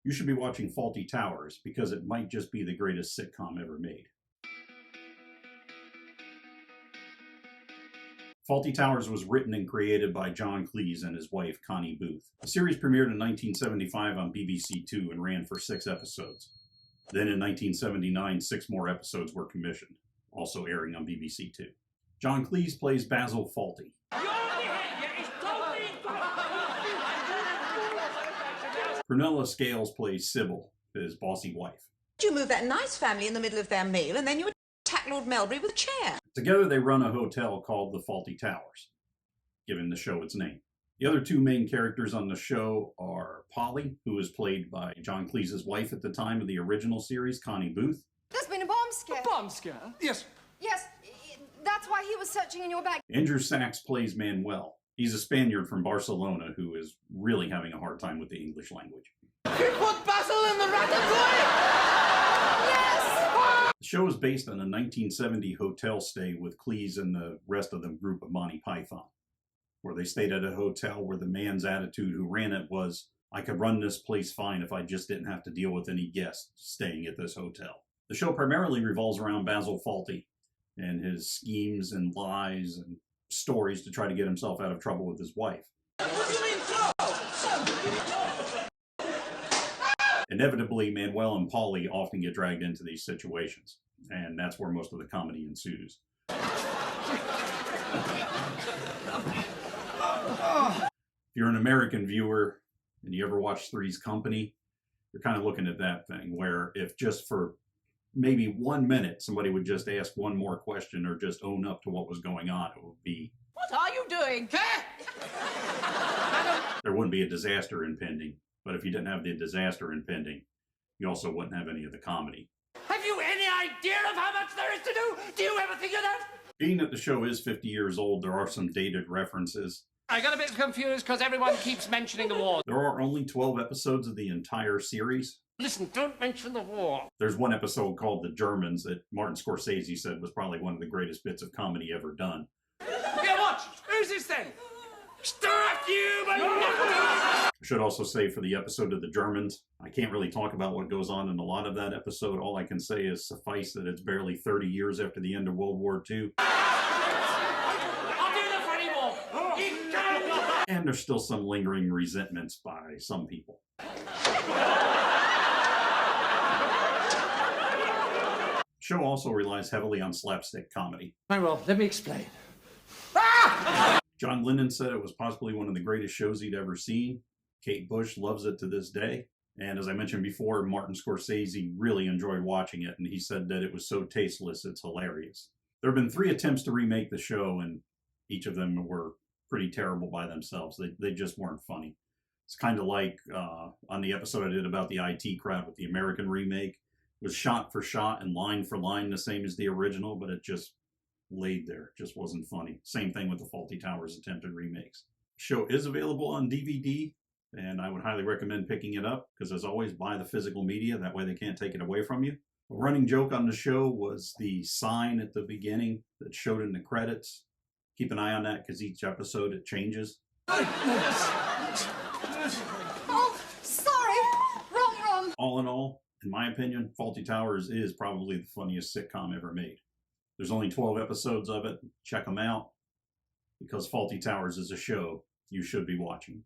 You should be watching Fawlty Towers because it might just be the greatest sitcom ever made. Fawlty Towers was written and created by JohnCleese and his wife, Connie Booth. The series premiered in 1975 on BBC Two and ran for 6 episodes. Then in 1979, 6 more episodes were commissioned, also airing on BBC Two. JohnCleese plays Basil Fawlty. Prunella Scales plays Sybil, his bossy wife. You move that nice family in the middle of their meal and then you attack Lord Melbury with a chair. Together they run a hotel called the Fawlty Towers, giving the show its name. The other 2 main characters on the show are Polly, who was played by JohnCleese's wife at the time of the original series, Connie Booth. There's been a bomb scare. A bomb scare? Yes. Yes, that's why he was searching in your bag. Andrew Sachs plays Manuel. He's a Spaniard from Barcelona who is really having a hard time with the English language. You put Basil in the ratatouille! Yes! The show is based on a 1970 hotel stay with Cleese and the rest of the group of Monty Python, where they stayed at a hotel where the man's attitude who ran it was, I could run this place fine if I just didn't have to deal with any guests staying at this hotel. The show primarily revolves around Basil Fawlty and his schemes and lies and stories to try to get himself out of trouble with his wife. What do you mean, throw? Inevitably, Manuel and Polly often get dragged into these situations, and that's where most of the comedy ensues. If you're an American viewer and you ever watch Three's Company, you're kind of looking at that thing where if just for maybe 1 minute somebody would just ask one more question or just own up to what was going on, it would be, What are you doing? there wouldn't be a disaster impending. But if you didn't have the disaster impending, you also wouldn't have any of the comedy. Have you any idea of how much there is to do? Do you ever think of that? Being that the show is 50 years old, there are some dated references. I got a bit confused because everyone keeps mentioning the war. There are only 12 episodes of the entire series. Listen, don't mention the war. There's one episode called The Germans that Martin Scorsese said was probably one of the greatest bits of comedy ever done. Yeah, watch. Who's this then? Stuff you, but I should also say for the episode of The Germans, I can't really talk about what goes on in a lot of that episode. All I can say is suffice that it's barely 30 years after the end of World War II. I'll do that for any more. And there's still some lingering resentments by some people. The show also relies heavily on slapstick comedy. Very well, let me explain. John Lennon said it was possibly one of the greatest shows he'd ever seen. Kate Bush loves it to this day. And as I mentioned before, Martin Scorsese really enjoyed watching it, and he said that it was so tasteless, it's hilarious. There have been 3 attempts to remake the show, and each of them were pretty terrible by themselves. They just weren't funny. It's kind of like on the episode I did about the IT crowd with the American remake. It was shot for shot and line for line the same as the original, but it just laid there. Just wasn't funny. Same thing with the Fawlty Towers attempted remakes. The show is available on DVD, and I would highly recommend picking it up because, as always, buy the physical media. That way they can't take it away from you. A running joke on the show was the sign at the beginning that showed in the credits. Keep an eye on that because each episode it changes. Oh, sorry. Wrong. All in all, in my opinion, Fawlty Towers is probably the funniest sitcom ever made. There's only 12 episodes of it. Check them out because Fawlty Towers is a show you should be watching.